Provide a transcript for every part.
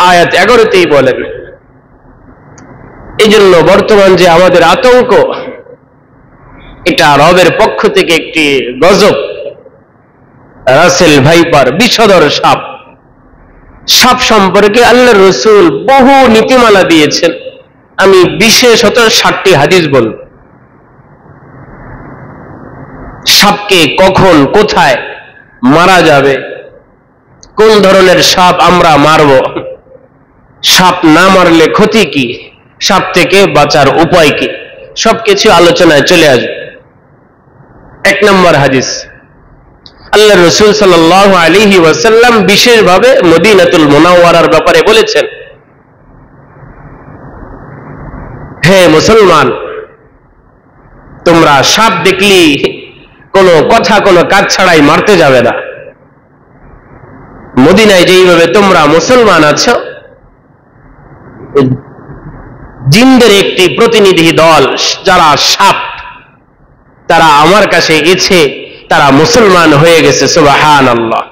আয়াত 11তেই বলেন। এই জন্য বর্তমান যে আমাদের আতঙ্ক, এটা রবের পক্ষ থেকে একটি গজব। রাসেল ভাইপার, বিষধর সাপ। সাপ সম্পর্কে আল্লাহর রাসূল বহু নীতিমালা দিয়েছেন। আমি বিশেষত 7টি হাদিস বলব। সাপকে কখন কোথায় মারা যাবে, কোন ধরনের সাপ আমরা মারব, সাপ না মারলে ক্ষতি কি, সাপ থেকে বাঁচার উপায় কি, সবকিছু আলোচনায় চলে আসবে। 1 নম্বর হাদিস, আল্লাহর রাসূল সাল্লাল্লাহু আলাইহি ওয়াসাল্লাম বিশেষভাবে মদিনাতুল মুনাওয়ারার ব্যাপারে বলেছেন, হে মুসলমান, তোমরা সাপ দেখলি কোনো কথা কোনো কাজ ছাড়াই মারতে যাবে না। মদিনায় যেইভাবে তোমরা মুসলমান আছো, জিনদের একটি প্রতিনিধি দল যারা সাপ, তারা আমার কাছে এসে তারা মুসলমান হয়ে গেছে। সুবহানাল্লাহ।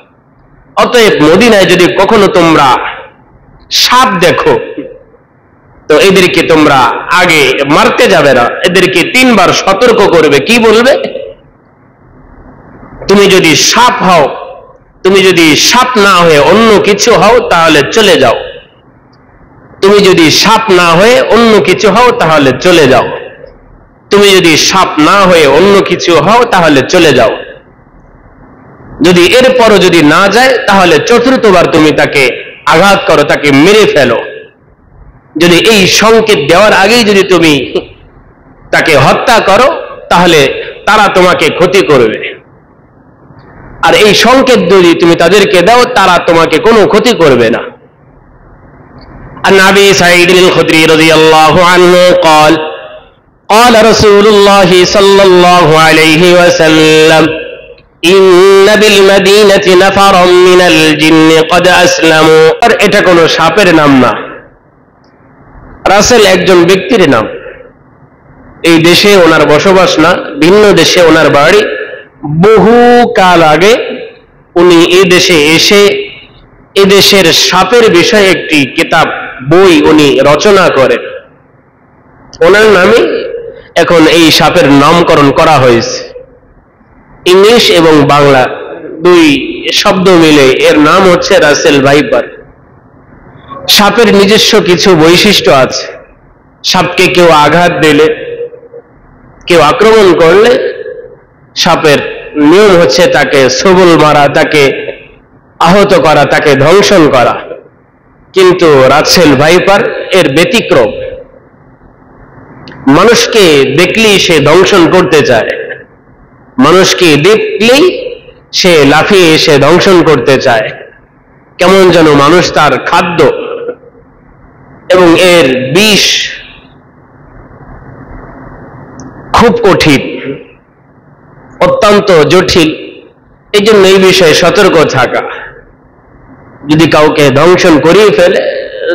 অতএব মদিনায় যদি কখনো তোমরা সাপ দেখো, তো এদেরকে তোমরা আগে মারতে যাবে না, এদেরকে 3 বার সতর্ক করবে। কি বলবে? তুমি যদি সাপ হও, তুমি যদি সাপ না হয়ে অন্য কিছু হও তাহলে চলে যাও। তুমি যদি সাপ না হয়ে অন্য কিছু হও তাহলে চলে যাও। তুমি যদি সাপ না হয়ে অন্য কিছু হও তাহলে চলে যাও। যদি এরপরও যদি না যায় তাহলে 4বার তুমি তাকে আঘাত করো, তাকে মেরে ফেলো। যদি এই সংকেত দেওয়ার আগেই যদি তুমি তাকে হত্যা করো তাহলে তারা তোমাকে ক্ষতি করবে। আর এই সংকেত যদি তুমি তাদেরকে দাও, তারা তোমাকে কোনো ক্ষতি করবে না। عن أبي سعيد الخدري رضي الله عنه قال قال رسول الله صلى الله عليه وسلم إن بالمدينة نفرا من الجن قد أسلموا। আর এটা কোনো সাপের নাম না, রাসেল একজন ব্যক্তির নাম। এই দেশে ওনার বসবাস না, ভিন্ন দেশে ওনার বাড়ি। বহু কাল আগে উনি এই দেশে এসে এদেশের সাপের বিষয়ে একটি কিতাব, বই উনি রচনা করেন। ওনার নামে এখন এই সাপের নামকরণ করা হয়েছে। ইংলিশ এবং বাংলা 2 শব্দ মিলে এর নাম হচ্ছে রাসেল ভাইপার। সাপের নিজস্ব কিছু বৈশিষ্ট্য আছে। সাপকে কেউ আঘাত দিলে, কেউ আক্রমণ করলে, সাপের নিয়ম হচ্ছে তাকে সবল মারা, তাকে আহত করা, তাকে ধ্বংসন করা। কিন্তু রাসেল ভাইপার এর ব্যতিক্রম। মানুষকে দেখলেই সে ধ্বংসন করতে চায়, মানুষকে দেখলেই সে লাফিয়ে এসে ধ্বংসন করতে চায়। কেমন যেন মানুষ তার খাদ্য, এবং এর বিষ খুব কঠিন, অত্যন্ত জটিল। এই জন্য এই বিষয়ে সতর্ক থাকা। যদি কাউকে ধ্বংসন করিয়ে ফেলে,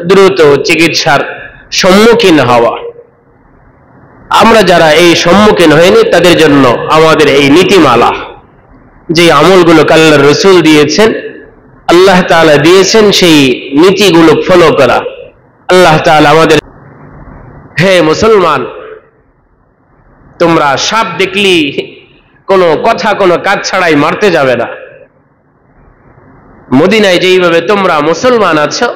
দ্রুত চিকিৎসার সম্মুখীন হওয়া। আমরা যারা এই সম্মুখীন হয়নি তাদের জন্য আমাদের এই নীতিমালা, যে আমলগুলো আল্লাহর রাসূল দিয়েছেন, আল্লাহ তাআলা দিয়েছেন, সেই নীতিগুলো ফলো করা। আল্লাহ তাআলা আমাদের, হে মুসলমান, তোমরা সাপ দেখলি কোনো কথা কোনো কাজ ছাড়াই মারতে যাবে না। মদিনায় যেইভাবে তোমরা মুসলমান আছো,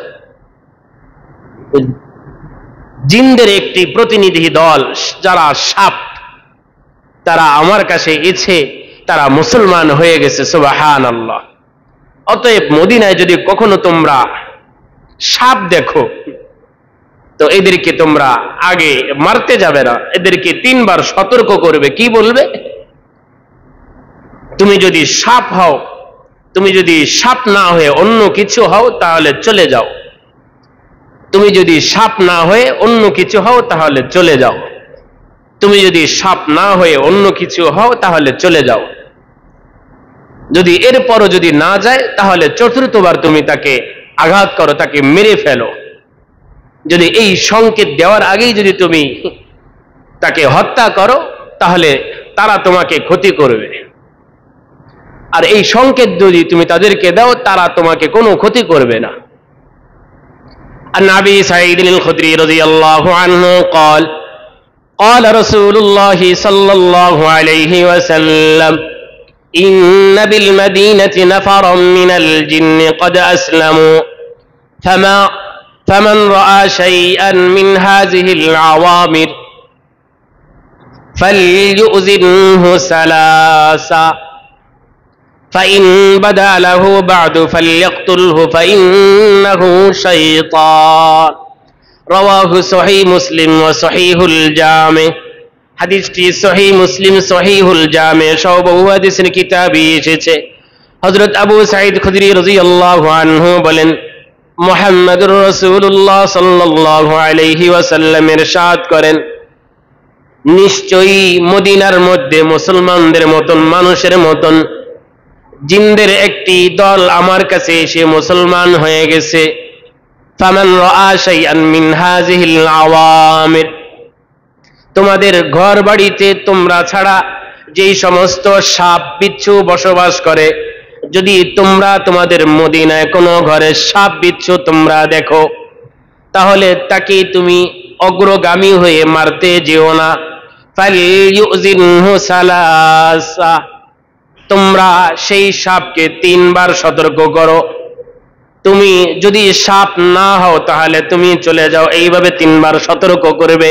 জিনদের একটি প্রতিনিধি দল যারা সাপ, তারা আমার কাছে এসে তারা মুসলমান হয়ে গেছে। সুবহানাল্লাহ। অতএব মদিনায় যদি কখনো তোমরা সাপ দেখো, তো এদেরকে তোমরা আগে মারতে যাবে না, এদেরকে 3 বার সতর্ক করবে। কি বলবে? তুমি যদি সাপ হও, তুমি যদি সাপ না হয়ে অন্য কিছু হও তাহলে চলে যাও। তুমি যদি সাপ না হয়ে অন্য কিছু হও তাহলে চলে যাও। তুমি যদি সাপ না হয়ে অন্য কিছু হও তাহলে চলে যাও। যদি এরপরও যদি না যায় তাহলে 4বার তুমি তাকে আঘাত করো, তাকে মেরে ফেলো। যদি এই সংকেত দেওয়ার আগেই যদি তুমি তাকে হত্যা করো তাহলে তারা তোমাকে ক্ষতি করবে। আর এই সংকেত যদি তুমি তাদেরকে দাও, তারা তোমাকে কোনো ক্ষতি করবে না। عن أبي سعيد الخدري رضي الله عنه قال قال رسول الله صلى الله عليه وسلم إن بالمدينة نفرا من الجن قد أسلموا فمن رأى شيئا من هذه العوامر فليؤذنه ثلاثا فإن بدا له بعد فليقتله فإنه شيطان رواه صحيح مسلم وصحيح الجامع হাদিসটি সহিহ মুসলিম সহিহুল জামে সহ বহু হাদিসের কিতাবে এসেছে। হযরত আবু সাঈদ খুদরি রাদিয়াল্লাহু আনহু বলেন, মুহাম্মদুর রাসূলুল্লাহ সাল্লাল্লাহু আলাইহি ওয়াসাল্লাম ইরশাদ করেন, নিশ্চয়ই মদিনার মধ্যে মুসলমানদের মতন মানুষের মতন জিনদের একটি দল আমার কাছে এসে মুসলমান হয়ে গেছে। ফামান রাআ শাইআন মিন হাযিহিল আওয়ামির, তোমাদের ঘর বাড়িতে তোমরা ছাড়া যেই সমস্ত সাপ বিচ্ছু বসবাস করে, যদি তোমরা তোমাদের মদিনায় কোনো ঘরে সাপ বিচ্ছু তোমরা দেখো, তাহলে তাকে তুমি অগ্রগামী হয়ে মারতে যেও না। ফালইউযিনহু সালাসা, তোমরা সেই সাপকে 3 বার সতর্ক করো। তুমি যদি সাপ না হও তাহলে তুমি চলে যাও, এইভাবে 3 বার সতর্ক করবে।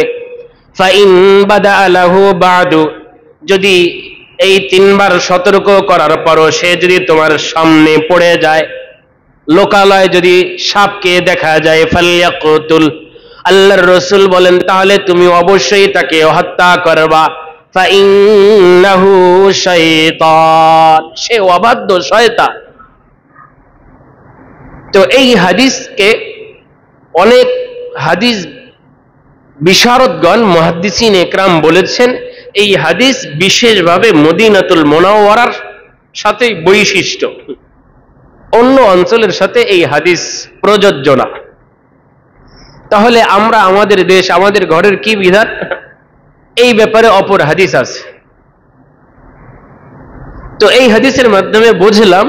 ফাইন বাদা লাহু বাদু, যদি এই 3 বার সতর্ক করার পরও সে যদি তোমার সামনে পড়ে যায়, লোকালয় যদি সাপকে দেখা যায়, ফালইয়াকতুল, আল্লাহর রাসূল বলেন তাহলে তুমি অবশ্যই তাকে হত্যা করবা। ফাইন্নাহু শাইতান, সে অবাধ্য শয়তান। তো এই হাদিসকে অনেক হাদিস বিশারদগণ মুহাদ্দিসিন ইকরাম বলেছেন, এই হাদিস বিশেষভাবে মদিনাতুল মুনাওয়ারার সাথে বৈশিষ্ট্য, অন্য অঞ্চলের সাথে এই হাদিস প্রযোজ্য না। তাহলে আমরা আমাদের দেশ আমাদের ঘরের কি বিধান, এই ব্যাপারে অপর হাদিস আছে। তো এই হাদিসের মাধ্যমে বুঝলাম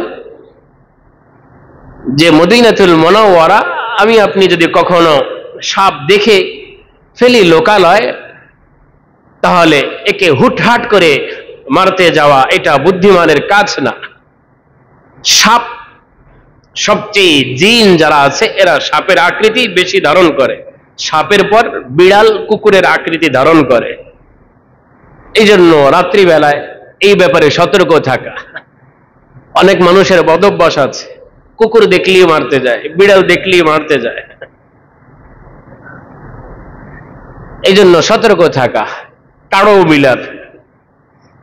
যে মদিনাতুল মুনাওয়ারা, আমি আপনি যদি কখনো সাপ দেখে ফেলি লোকালয়, তাহলে একে হুটহাট করে মারতে যাওয়া এটা বুদ্ধিমানের কাজ না। সাপ সবচেয়ে জিন যারা আছে এরা সাপের আকৃতি বেশি ধারণ করে, সাপের পর বিড়াল কুকুরের আকৃতি ধারণ করে। এই জন্য রাত্রিবেলায় এই ব্যাপারে সতর্ক থাকা। অনেক মানুষের বদভ্যাস আছে, কুকুর দেখলেই মারতে যায়, বিড়াল দেখলেই মারতে যায়। এই জন্য সতর্ক থাকা। কারো বিলার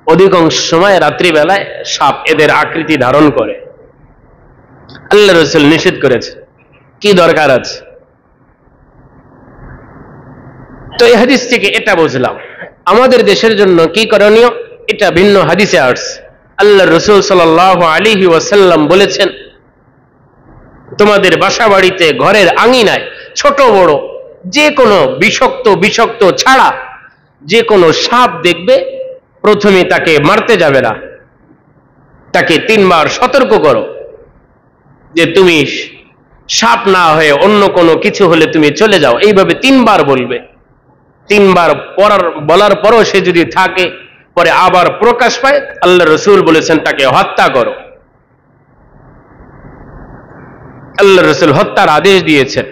অধিকাংশ সময় রাত্রিবেলায় সাপ এদের আকৃতি ধারণ করে, আল্লাহ রাসূল নিষেধ করেছে, কি দরকার আছে? তো এই হাদিস থেকে এটা বুঝলাম আমাদের দেশের জন্য কি করণীয়, এটা ভিন্ন হাদিসে আসছে। আল্লাহ রাসূল সাল্লাল্লাহু আলাইহি ওয়াসাল্লাম বলেছেন, তোমাদের বাসা বাড়িতে ঘরের আঙিনায় ছোট বড় যে কোনো বিষাক্ত ছাড়া যে কোনো সাপ দেখবে, প্রথমে তাকে মারতে যাবে না, তাকে 3 বার সতর্ক করো যে তুমি সাপ না হয়ে অন্য কোনো কিছু হলে তুমি চলে যাও, এইভাবে 3 বার বলবে। 3 বার বলার পরও সে যদি থাকে, পরে আবার প্রকাশ পায়, আল্লাহ রাসূল বলেছেন তাকে হত্যা করো। আল্লাহ রাসূল হত্যার আদেশ দিয়েছেন।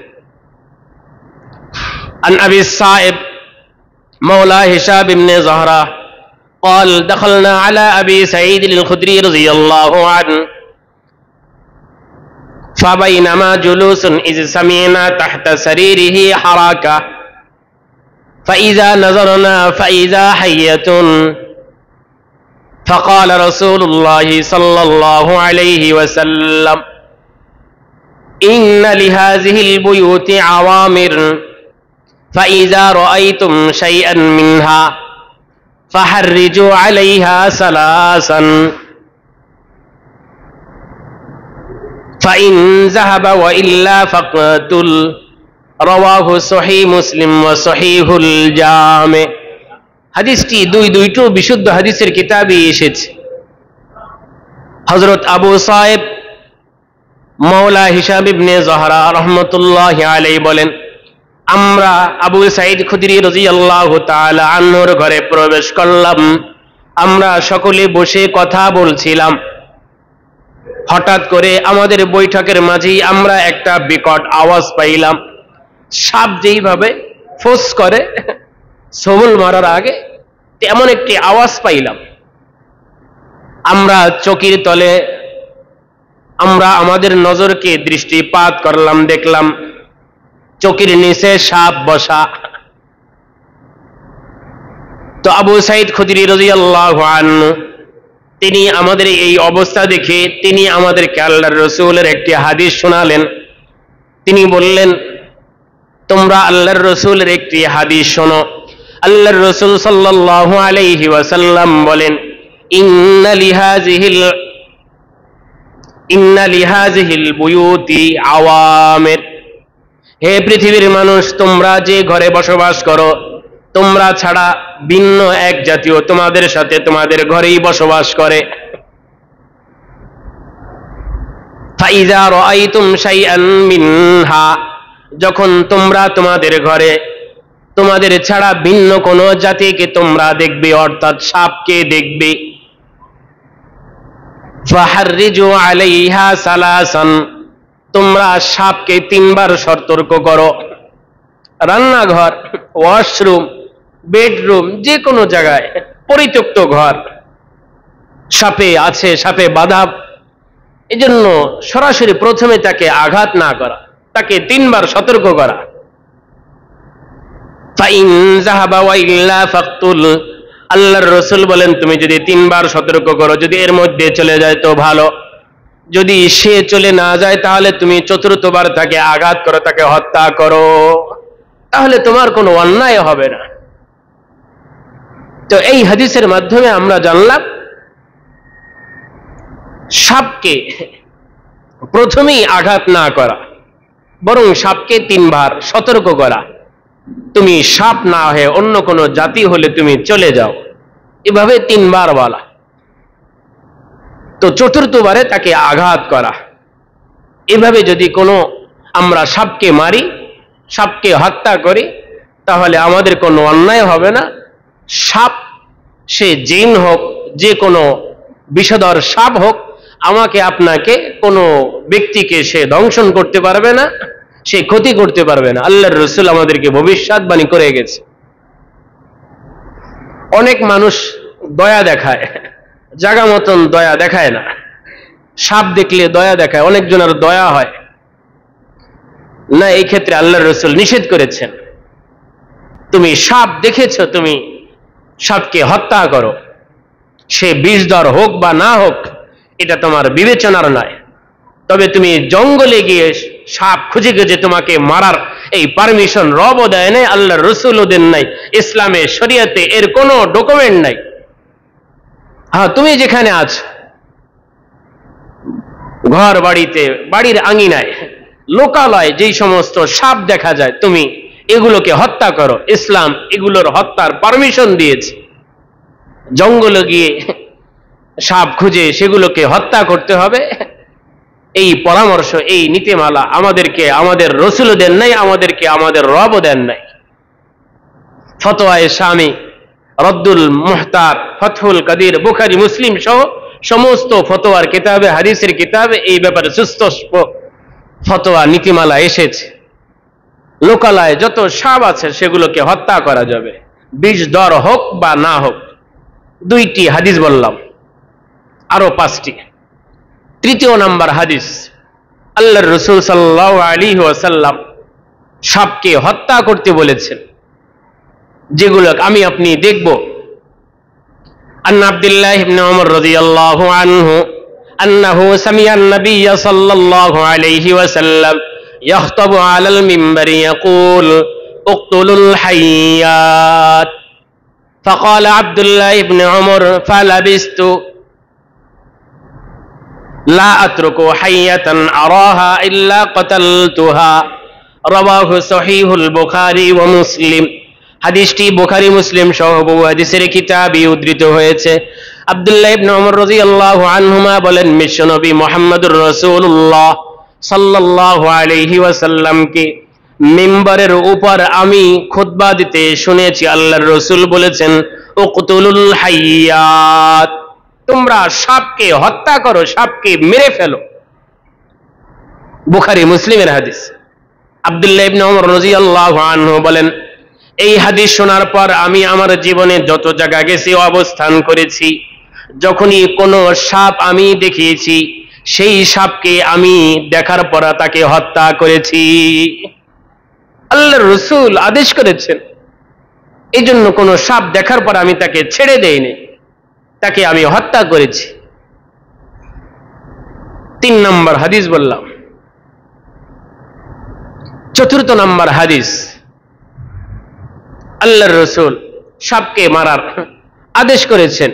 عن أبي الصائب مولى هشام بن زهرة قال دخلنا على أبي سعيد الخدري رضي الله عنه فبينما جلوس إذ سمعنا تحت سريره حركة فإذا نظرنا فإذا حية فقال رسول الله صلى الله عليه وسلم إن لهذه البيوت عوامر فإذا رأيتم شيئا منها فحرجوا عليها 3 فإن ذهب وإلا فاقتل رواه صحيح مسلم وصحيح الجامع। হাদিসটি দুইটো বিশুদ্ধ হাদিসের কিতাবে এসেছে। হযরত আবু সাইব মাওলা হিশাম ইবনে যহরা রাহমাতুল্লাহি আলাইহি বলেন, আমরা আবু সাঈদ খুদরি রাদিয়াল্লাহু তাআলা আনহুর ঘরে প্রবেশ করলাম। আমরা সকলে বসে কথা বলছিলাম। হঠাৎ করে আমাদের বৈঠকের মাঝেই আমরা একটা বিকট আওয়াজ পাইলাম। সাপ যেইভাবে ফোঁস করে সবল মারার আগে, তেমন একটি আওয়াজ পাইলাম। আমরা চকির তলে আমরা আমাদের নজরকে দৃষ্টিপাত করলাম, দেখলাম চকির নিচে সাপ বসা। তো আবু সাঈদ খুদরি রাদিয়াল্লাহু আনহু তিনি আমাদের এই অবস্থা দেখে তিনি আমাদেরকে আল্লাহর রাসূলের একটি হাদিস শোনালেন। তিনি বললেন, তোমরা আল্লাহর রাসূলের একটি হাদিস শোনো। আল্লাহর রাসূল সাল্লাল্লাহু আলাইহি ওয়াসাল্লাম বলেন, ইন্না লিহাযিহিল বুয়ুতি আওয়ামির। হে পৃথিবীর মানুষ, তোমরা যে ঘরে বসবাস করো, তোমরা ছাড়া ভিন্ন এক জাতীয় তোমাদের সাথে তোমাদের ঘরেই বসবাস করে। ফাইযা রাআইতুম শাইআন মিনহা, যখন তোমরা তোমাদের ঘরে তোমাদের ছাড়া ভিন্ন কোন জাতিকে তোমরা দেখবে, অর্থাৎ সাপকে দেখবে, ফাহাররিজু আলাইহা সালাসান, তোমরা সাপকে 3 বার সতর্ক করো। রান্নাঘর, ওয়াশরুম, বেডরুম, যে কোনো জায়গায় পরিত্যক্ত ঘর সাপে আছে, সাপে বাধা, এজন্য সরাসরি প্রথমে তাকে আঘাত না করা, তাকে 3 বার সতর্ক করা। ফাইন যাহাবা ওয়া ইল্লা ফাকতুল, আল্লাহর রাসূল বলেন, তুমি যদি 3 বার সতর্ক করো, যদি এর মধ্যে চলে যায় তো ভালো, যদি সে চলে না যায় তাহলে তুমি 4th বার তাকে আঘাত করো, তাকে হত্যা করো, তাহলে তোমার কোনো অন্যায় হবে না। তো এই হাদিসের মাধ্যমে আমরা জানলাম সাপকে প্রথমেই আঘাত না করা, বরং সাপকে 3 বার সতর্ক করা। তুমি সাপ না হয়ে অন্য কোনো জাতি হলে তুমি চলে যাও, এভাবে 3 বার বলা। তো 4th বারে তাকে আঘাত করা। এভাবে যদি কোনো আমরা সাপকে মারি, সাপকে হত্যা করি, তাহলে আমাদের কোনো অন্যায় হবে না। সাপ সে জিন হোক, যে কোনো বিষধর সাপ হোক, আমাকে আপনাকে কোনো ব্যক্তিকে সে দংশন করতে পারবে না, সে ক্ষতি করতে পারবে না। আল্লাহর রাসূল আমাদেরকে ভবিষ্যৎবাণী করে গেছে। অনেক মানুষ দয়া দেখায়, জাগা মতন দয়া দেখায় না। সাপ দেখলে দয়া দেখায়, অনেকজনের দয়া হয় না। এই ক্ষেত্রে আল্লাহর রাসূল নিষেধ করেছেন, তুমি সাপ দেখেছ, তুমি সাপকে হত্যা করো, সে বিষধর হোক বা না হোক, এটা তোমার বিবেচনার নয়। তবে তুমি জঙ্গলে গিয়ে সাপ খুঁজে খুঁজে তোমাকে মারার এই পারমিশন রবও দেয় নাই, আল্লাহর রাসূলও দেন নাই, ইসলামে শরীয়তে এর কোনো ডকুমেন্ট নাই। হ্যাঁ, তুমি যেখানে আছো, ঘর বাড়িতে, বাড়ির আঙিনায়, লোকালয় যেই সমস্ত সাপ দেখা যায়, তুমি এগুলোকে হত্যা করো। ইসলাম এগুলোর হত্যার পারমিশন দিয়েছে। জঙ্গলে গিয়ে সাপ খুঁজে সেগুলোকে হত্যা করতে হবে, এই পরামর্শ, এই নীতিমালা আমাদেরকে আমাদের রাসূলও দেন নাই, আমাদেরকে আমাদের রবও দেন নাই। ফতোয়ায়ে শামী, রদ্দুল মুহতার, ফতহুল কাদির, বুখারী, মুসলিম সহ সমস্ত ফতোয়ার কিতাবে, হাদিসের কিতাবে এই ব্যাপারে সুস্পষ্ট ফতোয়া নীতিমালা এসেছে। লোকালয়ে যত সাপ আছে সেগুলোকে হত্যা করা যাবে, বিষধর হোক বা না হোক। 2টি হাদিস বললাম, আরো 5টি। 3য় নাম্বার হাদিস, আল্লাহর রাসূল সাল্লাল্লাহু আলাইহি ওয়াসাল্লাম সাপকে হত্যা করতে বলেছেন, যেগুলো আমি আপনি দেখব। আন আব্দুল্লাহ ইবনে ওমর রাদিয়াল্লাহু আনহু আন্নাহু সামিআ আন-নাবিয়্য সাল্লাল্লাহু আলাইহি ওয়াসাল্লাম ইয়াখতাবু আলাল মিম্বারি ইয়াকুল উকতুলুল হাইয়াত। فقال عبد الله بن عمر فلبثت لا أترك حية أراها إلا قتلتها। رواه صحيح البخاري ومسلم। হাদিসটি বুখারী মুসলিম সহ বহু হাদিসের কিতাবে উদ্ধৃত হয়েছে। আব্দুল্লাহ ইবনে ওমর রাদিয়াল্লাহু আনহুমা বলেন, বিশ্বনবী মুহাম্মদুর রাসূলুল্লাহ সাল্লাল্লাহু আলাইহি ওয়াসাল্লামকে মিম্বরের উপর আমি খুতবা দিতে শুনেছি। আল্লাহর রাসূল বলেছেন, উকতুলুল হাইয়াত, তোমরা সাপকে হত্যা করো, সাপকে মেরে ফেলো। বুখারী মুসলিমের হাদিস। আব্দুল্লাহ ইবনে ওমর রাদিয়াল্লাহু আনহু বলেন, এই হাদিস শোনার পর আমি আমার জীবনে যত জায়গা গেছি, অবস্থান করেছি, যখনই কোনো সাপ আমি দেখিয়েছি, সেই সাপকে আমি দেখার পর তাকে হত্যা করেছি। আল্লাহর রাসূল আদেশ করেছেন, এই জন্য কোন সাপ দেখার পর আমি তাকে ছেড়ে দেইনি, তাকে আমি হত্যা করেছি। 3 নম্বর হাদিস বললাম। 4th নম্বর হাদিস, আল্লাহর রাসূল সাপকে মারার আদেশ করেছেন।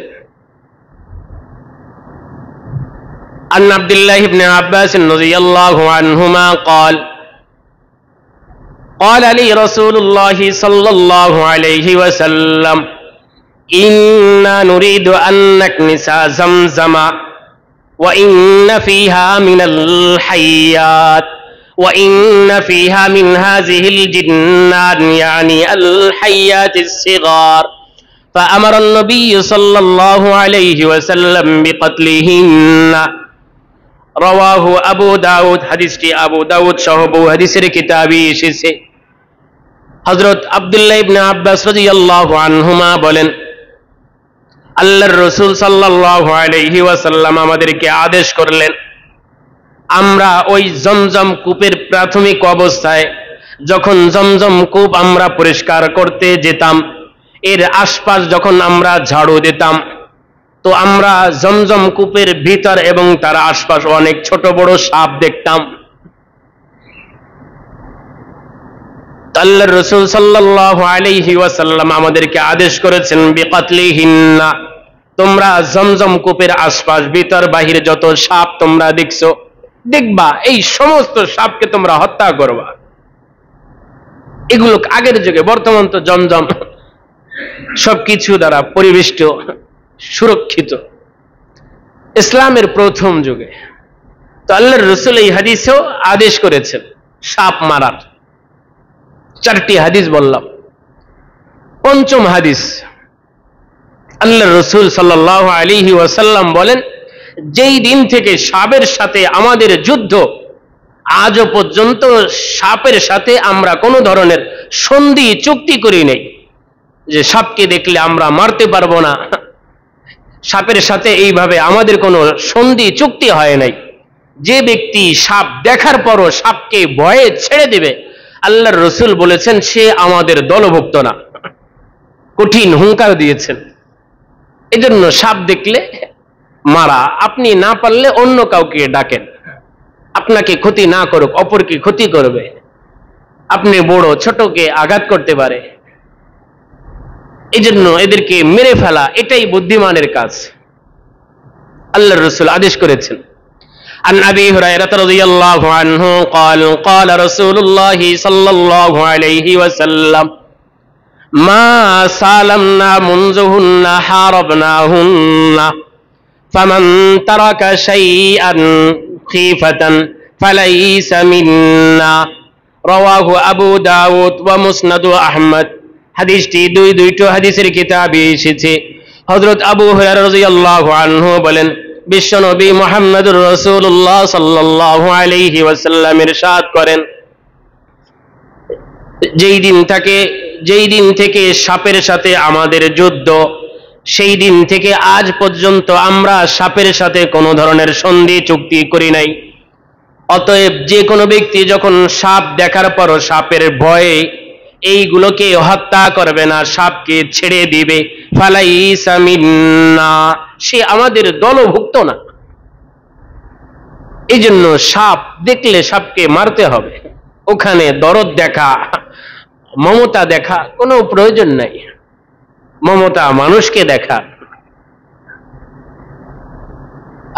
عن عبد الله بن عباس رضي الله عنهما قال قال لي رسول الله صلى الله عليه وسلم إنا نريد أن نكنس زمزم وإن فيها من الحيات وإن فيها من هذه الجنان يعني الحيات الصغار فأمر النبي صلى الله عليه وسلم بقتلهن রাওয়াহু আবু দাউদ। হাদিসটি আবু দাউদ সহ বহু হাদিসের কিতাবে এসেছে। হযরত আব্দুল্লাহ ইবনে আব্বাস রাদিয়াল্লাহু আনহুমা বলেন, আল্লাহর রাসূল সাল্লাল্লাহু আলাইহি ওয়াসাল্লাম আমাদেরকে আদেশ করলেন, আমরা ওই জমজম কূপের প্রাথমিক অবস্থায় যখন জমজম কূপ আমরা পরিষ্কার করতে যেতাম, এর আশপাশ যখন আমরা ঝাড়ু দিতাম, তো আমরা জমজম কূপের ভিতর এবং তার আশপাশ অনেক ছোট বড় সাপ দেখতাম। আল্লাহর রাসূল সাল্লাল্লাহু আলাইহি ওয়াসাল্লাম আমাদেরকে আদেশ করেছেন, বিকাতলিহিন্না, তোমরা জমজম কূপের আশপাশ ভিতর বাহির যত সাপ তোমরা দেখবা, এই সমস্ত সাপকে তোমরা হত্যা করবা। এগুলো আগের যুগে, বর্তমান তো জমজম সবকিছু দ্বারা পরিবেষ্ট, সুরক্ষিত। ইসলামের প্রথম যুগে তো আল্লাহর রাসূল এই হাদিসেও আদেশ করেছেন সাপ মারার। 4টি হাদিস বললাম। 5ম হাদিস, আল্লাহর রাসূল সাল্লাল্লাহু আলাইহি ওয়াসাল্লাম বলেন, যেই দিন থেকে সাপের সাথে আমাদের যুদ্ধ, আজও পর্যন্ত সাপের সাথে আমরা কোনো ধরনের সন্ধি চুক্তি করি নাই যে সাপকে দেখলে আমরা মারতে পারবো না, সাপের সাথে এইভাবে আমাদের কোনো সন্ধি চুক্তি হয় নাই। যে ব্যক্তি সাপ দেখার পরও সাপকে ভয়ে ছেড়ে দেবে, আল্লাহর রাসূল বলেছেন সে আমাদের দলভুক্ত না। কঠিন হুঙ্কার দিয়েছেন। এজন্য সাপ দেখলে মারা, আপনি না পারলে অন্য কাউকে ডাকেন, আপনাকে ক্ষতি না করুক, অপরকে ক্ষতি করবে, আপনি বড় ছোটকে আঘাত করতে পারে, এজন্য এদেরকে মেরে ফেলা এটাই বুদ্ধিমানের কাজ। আল্লাহর রাসূল আদেশ করেছেন। عن أبي هريرة رضي الله عنه قال قال رسول الله صلى الله عليه وسلم ما سالمنا منذهن حاربناهن فمن ترك شيئا خيفة فليس منا رواه أبو داود ومسند أحمد। হাদিসটি দুইটো হাদিসের কিতাবে এসেছে। হযরত আবু হুরায়রা রাদিয়াল্লাহু আনহু বলেন, বিশ্বনবী মুহাম্মদুর রাসূলুল্লাহ সাল্লাল্লাহু আলাইহি ওয়াসাল্লাম ইরশাদ করেন, যেই দিন থেকে সাপের সাথে আমাদের যুদ্ধ, সেই দিন থেকে আজ পর্যন্ত আমরা সাপের সাথে কোনো ধরনের সন্ধি চুক্তি করি নাই। অতএব যে কোনো ব্যক্তি যখন সাপ দেখার পরও সাপের ভয়ে এইগুলোকে হত্যা করবে না, সাপকে ছেড়ে দিবে, ফালাইসা মিন্না, সে আমাদের দলভুক্ত না। এই জন্য সাপ দেখলে সাপকে মারতে হবে। ওখানে দরদ দেখা, মমতা দেখা কোনো প্রয়োজন নাই। মমতা মানুষকে দেখা,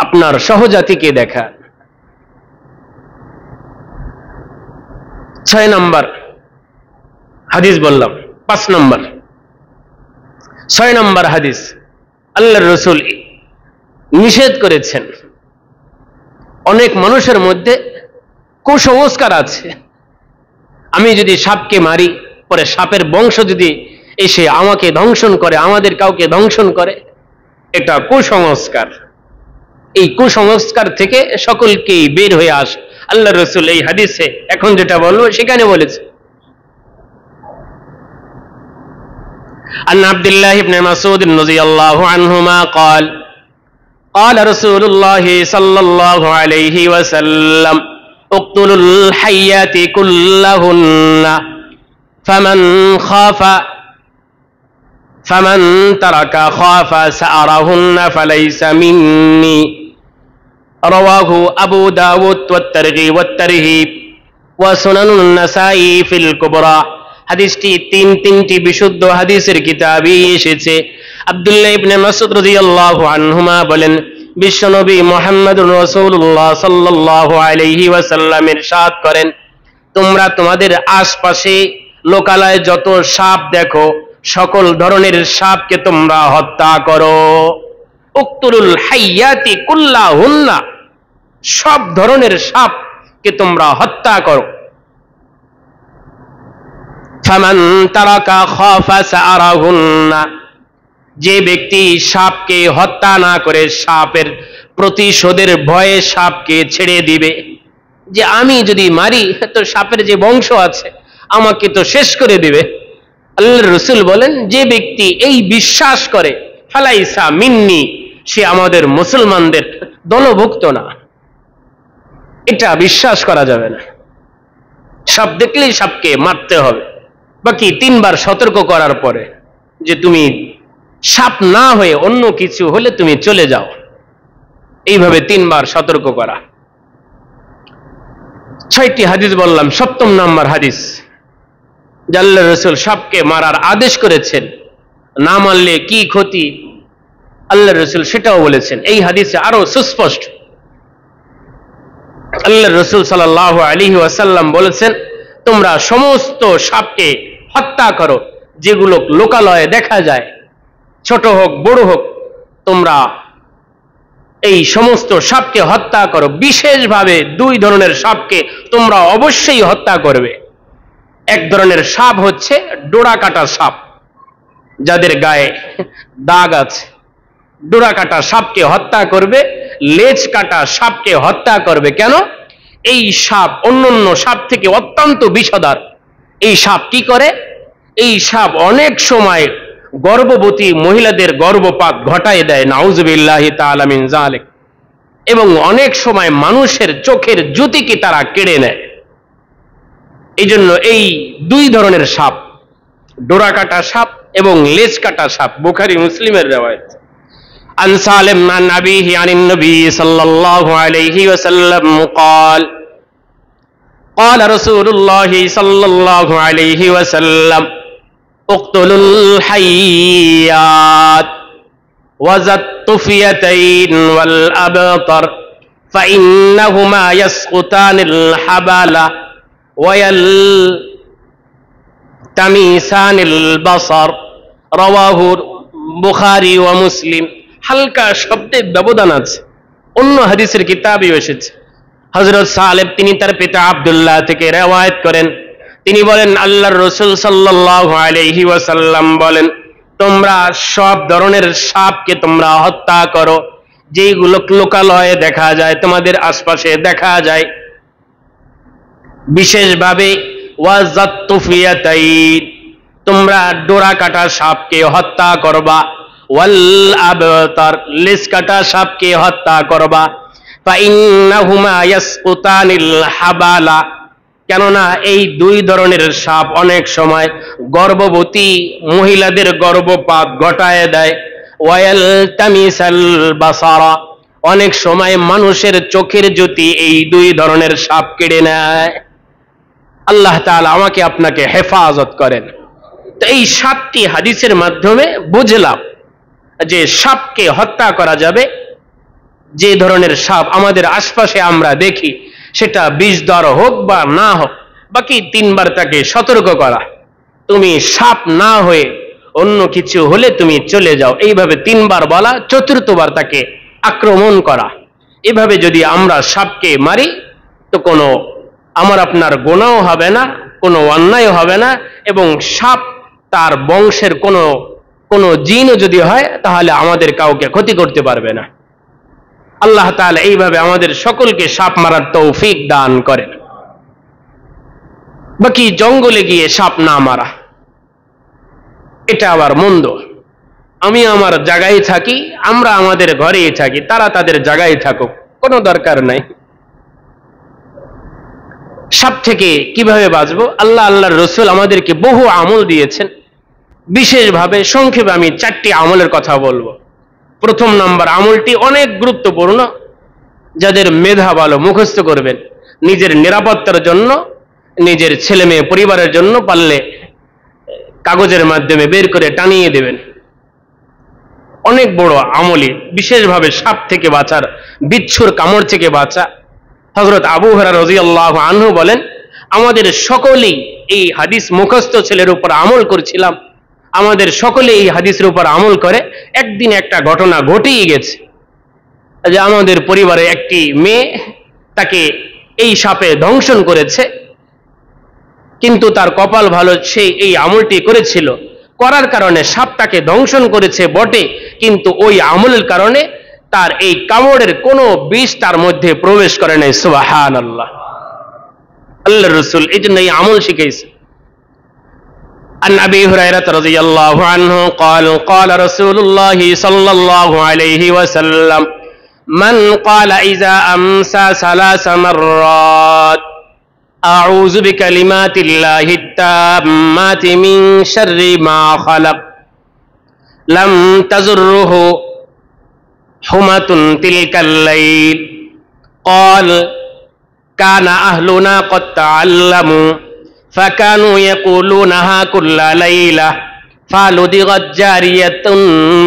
আপনার সহজাতিকে দেখা। 6 নম্বর হাদিস বললাম। 5 নম্বর, 6 নম্বর হাদিস, আল্লাহর রাসূল নিষেধ করেছেন। অনেক মানুষের মধ্যে কুসংস্কার আছে। আমি যদি সাপকে মারি, পরে সাপের বংশ যদি এসে আমাকে ধ্বংসন করে, আমাদের কাউকে ধ্বংসন করে, এটা কুসংস্কার। এই কুসংস্কার থেকে সকলকেই বের হয়ে আস। আল্লাহ রসুল এই হাদিসে এখন যেটা বলবো সেখানে বলেছে। عن عبد الله بن مسعود رضي الله عنهما قال قال رسول الله صلى الله عليه وسلم اقتلوا الحيات كلهن فمن ترك خاف سأرهن فليس مني رواه أبو داود والترغيب وسنن النسائي في الكبرى। হাদিসটি তিনটি বিশুদ্ধ হাদিসের কিতাবে এসেছে। আব্দুল্লাহ ইবনে মাসউদ রাদিয়াল্লাহু আনহুমা বলেন, বিশ্বনবী মুহাম্মদুর রাসূলুল্লাহ সাল্লাল্লাহু আলাইহি ওয়াসাল্লাম ইরশাদ করেন, তোমরা তোমাদের আশপাশে লোকালয়ে যত সাপ দেখো, সকল ধরনের সাপকে তোমরা হত্যা করো। উকতুলুল হাইয়াতি কুল্লাহুন্না, সব ধরনের সাপকে তোমরা হত্যা করো। ফামান তারাকা খাফা সাআরাহুন্না, যে ব্যক্তি সাপকে হত্যা না করে সাপের প্রতিশোধের ভয়ে সাপকে ছেড়ে দিবে, যে আমি যদি মারি তো সাপের যে বংশ আছে আমাকে তো শেষ করে দিবে। আল্লাহর রাসূল বলেন, যে ব্যক্তি এই বিশ্বাস করে, ফালাইসা মিন্নি, সে আমাদের মুসলমানদের দলভুক্ত না। এটা বিশ্বাস করা যাবে না। সাপ দেখলেই সাপকে মারতে হবে। বাকি তিনবার সতর্ক করার পরে যে তুমি সাপ না হয়ে অন্য কিছু হলে তুমি চলে যাও, এইভাবে তিনবার সতর্ক করা। 6টি হাদিস বললাম। 7ম নাম্বার হাদিস, আল্লাহর রাসূল সাপকে মারার আদেশ করেছেন, না মারলে কি ক্ষতি আল্লাহর রাসূল সেটাও বলেছেন। এই হাদিসে আরো সুস্পষ্ট আল্লাহর রাসূল সাল্লাল্লাহু আলাইহি ওয়াসাল্লাম বলেছেন, তোমরা সমস্ত সাপকে হত্যা করো যেগুলো লোকালয়ে দেখা যায়, ছোট হোক বড় হোক, তোমরা এই সমস্ত সাপকে হত্যা করো। বিশেষভাবে 2 ধরনের সাপকে তোমরা অবশ্যই হত্যা করবে। এক ধরনের সাপ হচ্ছে ডোরা কাটা সাপ, যাদের গায়ে দাগ আছে, ডোরা কাটা সাপকে হত্যা করবে। লেজ কাটা সাপকে হত্যা করবে। কেন? এই সাপ অন্যান্য সাপ থেকে অত্যন্ত বিষধর। এই সাপ কি করে? এই সাপ অনেক সময় গর্ভবতী মহিলাদের গর্ভপাত ঘটায় দেয়, নাউযুবিল্লাহি তাআলা মিন যালিক, এবং অনেক সময় মানুষের চোখের জ্যোতিকে তারা কেড়ে নেয়। এই জন্য এই 2 ধরনের সাপ, ডোরা কাটা সাপ এবং লেজ কাটা সাপ, বুখারী মুসলিমের riwayat। عن سالم عن أبيه عن النبي صلى الله عليه وسلم قال قال رسول الله صلى الله عليه وسلم اقتلوا الحيات وذا الطفيتين والأبطر فإنهما يسقطان الحبل ويلتمسان البصر رواه বুখারী ও মুসলিম। হালকা শব্দের ব্যবধান আছে, অন্য হাদিসের কিতাবেও এসেছে। হযরত সালেম তিনি তার পিতা আব্দুল্লাহ থেকে riwayat করেন, তিনি বলেন, আল্লাহর রাসূল সাল্লাল্লাহু আলাইহি ওয়াসাল্লাম বলেন, তোমরা সব ধরনের সাপকে তোমরা হত্যা করো যেগুলো লোকালয়ে দেখা যায়, তোমাদের আশপাশে দেখা যায়। বিশেষভাবে ওয়াজাত্তুফিয়াতাইন, তোমরা ডোরা কাটা সাপকে হত্যা করবা। ওয়াল আবতার, লেজ কাটা সাপকে হত্যা করবা। ফাইন্নাহুমা ইয়াসকুতানিল হাবালা, কেননা এই 2 ধরনের সাপ অনেক সময় গর্ভবতী মহিলাদের গর্ভপাত ঘটায় দেয়। ওয়ায়ালতামিসাল বাসারা, অনেক সময় মানুষের চোখের জ্যোতি এই 2 ধরনের সাপ কেড়ে নেয়। আল্লাহ তাআলা আমাকে আপনাকে হেফাজত করেন। তো এই 7টি হাদিসের মাধ্যমে বুঝলাম যে সাপকে হত্যা করা যাবে যে ধরনের সাপ আমাদের আশপাশে আমরা দেখি, সেটা বিষধর হোক বা না হোক। বাকি 3বার তাকে সতর্ক করা, তুমি সাপ না হয়ে অন্য কিছু হলে তুমি চলে যাও, এইভাবে 3বার বলা। 4র্থবার তাকে আক্রমণ করা। এভাবে যদি আমরা সাপকে মারি তো কোনো আমার আপনার গুনাহও হবে না, কোনো অন্যায় হবে না, এবং সাপ তার বংশের কোনো জিনও যদি হয় তাহলে আমাদের কাউকে ক্ষতি করতে পারবে না। আল্লাহ তাআলা এইভাবে আমাদের সকলকে সাপ মারার তৌফিক দান করেন। বাকি জঙ্গলে গিয়ে সাপ না মারা, এটা আবার মন্দ। আমি আমার জায়গায় থাকি, আমরা আমাদের ঘরেই থাকি, তারা তাদের জায়গায় থাকুক, কোনো দরকার নাই। সাপ থেকে কিভাবে বাঁচবো? আল্লাহর রাসূল আমাদেরকে বহু আমল দিয়েছেন। বিশেষভাবে সংক্ষেপে আমি 4টি আমলের কথা বলবো। প্রথম নম্বর আমলটি অনেক গুরুত্বপূর্ণ, যাদের মেধা ভালো মুখস্থ করবেন, নিজের নিরাপত্তার জন্য, নিজের ছেলে মেয়ে পরিবারের জন্য পারলে কাগজের মাধ্যমে বের করে টানিয়ে দেবেন। অনেক বড় আমলি, বিশেষভাবে সাপ থেকে বাঁচার, বিচ্ছুর কামড় থেকে বাঁচা। হযরত আবু হুরায়রা রাদিয়াল্লাহু আনহু বলেন, আমাদের সকলেই এই হাদিস মুখস্থ ছেলের উপর আমল করেছিলাম, আমাদের সকলে এই হাদিসের উপর আমল করে। একদিন একটা ঘটনা ঘটেই গেছে যে আমাদের পরিবারে একটি মেয়ে, তাকে এই সাপে দংশন করেছে, কিন্তু তার কপাল ভালো, সে এই আমলটি করেছিল, করার কারণে সাপ তাকে দংশন করেছে বটে, কিন্তু ওই আমলের কারণে তার এই কামড়ের কোনো বিষ তার মধ্যে প্রবেশ করে নাই। সুবহানাল্লাহ। আল্লাহর রাসূল এই জন্য এই আমল শিখাইছে। عن أبي هريرة رضي الله عنه قال قال رسول الله صلى الله عليه وسلم من قال إذا أمسى 3 مرات أعوذ بكلمات الله التامات من شر ما خلق لم تزره حمة تلك الليل قال كان أهلنا قد تعلموا فكانوا يقولونها كل ليلة فلدغت جارية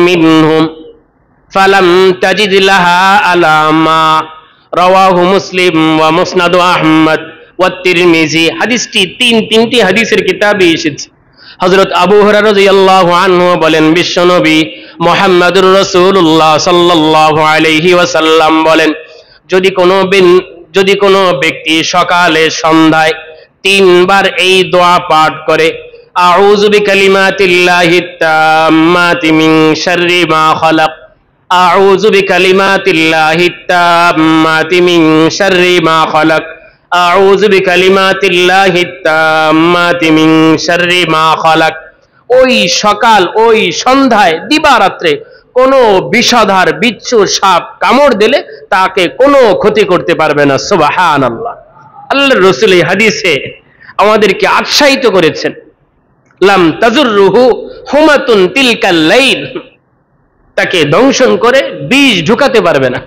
منهم فلم تجد لها ألاما رواه مسلم ومسند أحمد والترمذي। হাদিসটি তিনটি হাদিসের কিতাবে এসেছে। হযরত আবু হুরায়রা রাদিয়াল্লাহু আনহু বলেন, বিশ্বনবী মুহাম্মদুর রাসূলুল্লাহ সাল্লাল্লাহু আলাইহি ওয়াসাল্লাম বলেন, যদি কোনো ব্যক্তি সকালে সন্ধ্যায় 3 বার এই দোয়া পাঠ করে, আউযু বিকালিমাতিল্লাহিত তাম্মাতি মিন শাররি মা খালাক, আউযু বিকালিমাতিল্লাহিত তাম্মাতি মিন শাররি মা খালাক, আউযু বিকালিমাতিল্লাহিত তাম্মাতি মিন শাররি মা খালাক। ওই সকাল, ওই সন্ধ্যায়, দিবারাত্রে কোনো বিষধর বিচ্ছু সাপ কামড় দিলে তাকে কোনো ক্ষতি করতে পারবে না। সুবহানাল্লাহ। আল্লাহর রাসূল এই হাদিসে আমাদেরকে উৎসাহিত করেছেন, লাম তাজুররুহু হুমাতুন তিলকাল লাইল, তাকে দংশন করে বিষ ঢুকাতে পারবে না।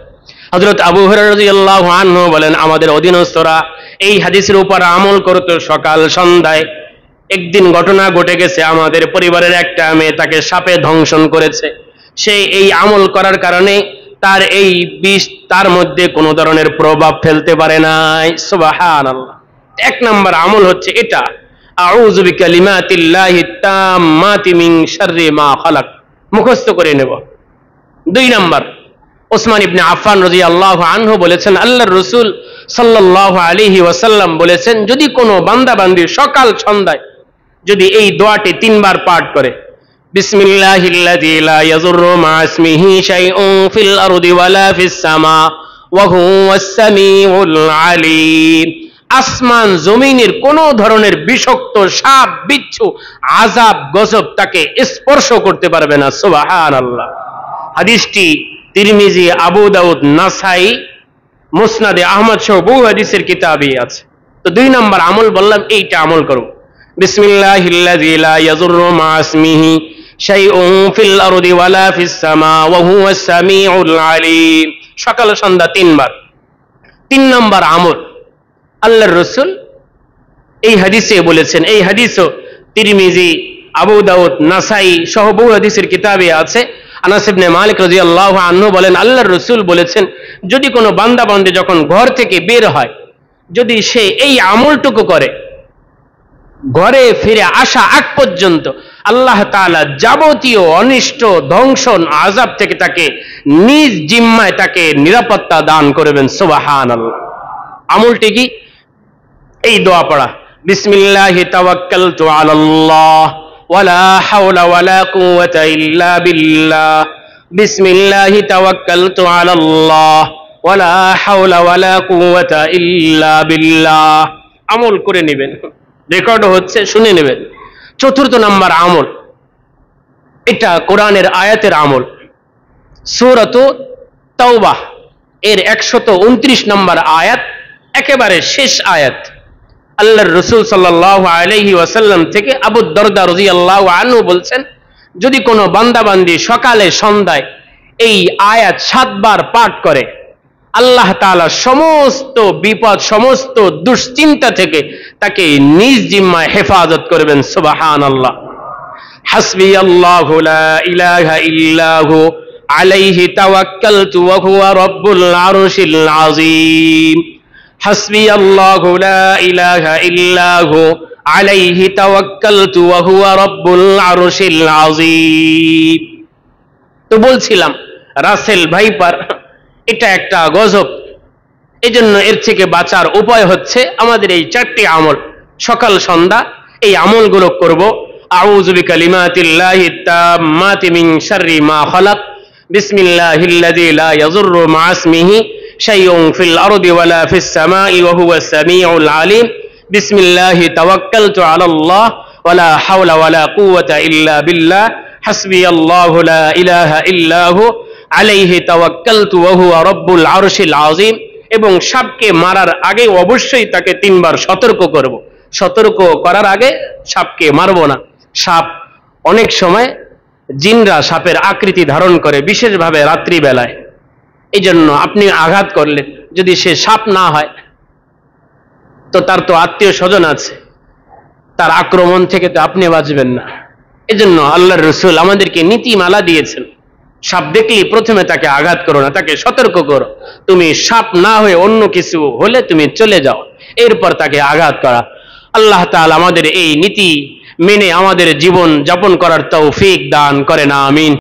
হযরত আবু হুরায়রা রাদিয়াল্লাহু আনহু বলেন, আমাদের অধীনস্থরা এই হাদিসের উপর আমল করত সকাল সন্ধ্যায়। একদিন ঘটনা ঘটে গেছে, আমাদের পরিবারের একটা মেয়ে, তাকে সাপে দংশন করেছে। সে এই আমল করার কারণে তার এই বিষ তার মধ্যে কোনো ধরনের প্রভাব ফেলতে পারে নাই। সুবহানাল্লাহ। 1 নম্বর আমল হচ্ছে এটা, আউযু বিকালিমাতিল্লাহিত তাম্মাতি মিন শাররি মা খালাক, মুখস্থ করে নেব। 2 নম্বর, ওসমান ইবনে আফফান রাদিয়াল্লাহু আনহু বলেছেন, আল্লাহর রাসূল সাল্লাল্লাহু আলাইহি ওয়াসাল্লাম বলেছেন, যদি কোনো বান্দা বান্দি সকাল সন্ধ্যায় যদি এই দোয়াটি 3 বার পাঠ করে, বিসমিল্লাহিল্লাযী লা ইয়াযুররু মা ইসমিহি শাইউন ফিল আরদি ওয়ালা ফিস সামা ওয়া হুয়াস সামিউল আলীম, আসমান জমিনের কোন ধরনের বিষাক্ত সাপ বিচ্ছু আযাব গজব তাকে স্পর্শ করতে পারবে না। সুবহানাল্লাহ। হাদিসটি তিরমিজি, আবু দাউদ, নাসাই, মুসনাদে আহমদ সহ বহু হাদিসের কিতাবে আছে। তো 2 নম্বর আমল বললাম, এইটা আমল করো, বিসমিল্লাহিল্লাযী লা ইয়াযুররু মা ইসমিহি শাইউন ফিল আরদি ওয়ালা ফিস সামা ওয়া হুয়াস সামিউল আলীম, সকাল সন্ধ্যা 3 বার। 3 নম্বর আমল আল্লাহর রাসূল এই হাদিসে বলেছেন, এই হাদিসও তিরমিজি, আবু দাউদ, নাসাই সহ বহু হাদিসের কিতাবে আছে। আনাস ইবনে মালিক রাদিয়াল্লাহু আনহু বলেন, আল্লাহর রাসূল বলেছেন, যদি কোনো বান্দা বান্দী যখন ঘর থেকে বের হয়, যদি সে এই আমলটুকু করে, ঘরে ফিরে আসা আগ পর্যন্ত আল্লাহ তাআলা যাবতীয় অনিষ্ট, ধ্বংসন, আযাব থেকে তাকে নিজ জিম্মায় তাকে নিরাপত্তা দান করবেন। সুবহানাল্লাহ। আমলটি কি? এই দোয়া পড়া, বিসমিল্লাহি তাওয়াক্কালতু আলাল্লাহ ওয়ালা হাওলা ওয়ালা কুওয়াতা ইল্লা বিল্লাহ, বিসমিল্লাহি তাওয়াক্কালতু আলাল্লাহ ওয়ালা হাওলা ওয়ালা কুওয়াতা ইল্লা বিল্লাহ। আমল করে নেবেন, রেকর্ড হচ্ছে, শুনে নেবেন। চতুর্থ নাম্বার আমল, এটা কোরআনের আয়াতের আমল। সূরাত তাওবাহ এর 129 নম্বর আয়াত, একেবারে শেষ আয়াত। আল্লাহর রাসূল সাল্লাল্লাহু আলাইহি ওয়াসাল্লাম থেকে আবু দারদা রাদিয়াল্লাহু আনহু বলছেন, যদি কোনো বান্দাবান্দি সকালে সন্ধ্যায় এই আয়াত 7 বার পাঠ করে, আল্লাহ তাআলা সমস্ত বিপদ, সমস্ত দুশ্চিন্তা থেকে তাকে নিজ জিম্মায় হেফাজত করবেন। সুবহানাল্লাহ। হাসবিয়াল্লাহু লা ইলাহা ইল্লাহু আলাইহি তাওয়াক্কালতু ওয়া হুয়া রাব্বুল আরশিল আযীম। হাসবিয়াল্লাহু লা ইলাহা ইল্লাহু আলাইহি তাওয়াক্কালতু ওয়া হুয়া রাব্বুল আরশিল আযীম। তো বলছিলাম রাসেল ভাইপার এটা একটা গজব। এজন্য এর থেকে বাঁচার উপায় হচ্ছে আমাদের এই 4টি আমল, সকাল সন্ধ্যা এই আমলগুলো করব। আউযু বিকালিমাতিল্লাহি তাম্মাতি মিন শাররি মা খালাক, বিসমিল্লাহিল্লাযী লা ইয়াযুররু মা ইসমিহি শাইউন ফিল আরদি ওয়ালা ফিস সামাই ওয়া হুয়াস সামিউল আলিম, বিসমিল্লাহি তাওয়াক্কালতু আলাল্লাহ ওয়ালা হাওলা ওয়ালা কুওয়াতা ইল্লা বিল্লাহ, হাসবিয়াল্লাহু লা ইলাহা ইল্লাহু আলাইহি তাওয়াক্কালতু ওয়া হুয়া রাব্বুল আরশিল আযীম। এবং সাপকে মারার আগে অবশ্যই তাকে 3 বার সতর্ক করব। সতর্ক করার আগে সাপকে মারব না। সাপ অনেক সময় জিনরা সাপের আকৃতি ধারণ করে, বিশেষভাবে রাত্রি বেলায়। এই জন্য আপনি আঘাত করলেন, যদি সে সাপ না হয় তো তার তো আত্মীয় স্বজন আছে, তার আক্রমণ থেকে তো আপনি বাঁচবেন না। এজন্য আল্লাহর রাসূল আমাদেরকে নীতিমালা দিয়েছেন, সাপ দেখলেই প্রথমে তাকে আঘাত করো না, তাকে সতর্ক করো। তুমি সাপ না হয়ে অন্য কিছু হলে তুমি চলে যাও, এরপর তাকে আঘাত করা। আল্লাহ তাআলা আমাদের এই নীতি মেনে আমাদের জীবন যাপন করার তৌফিক দান করেন, আমিন।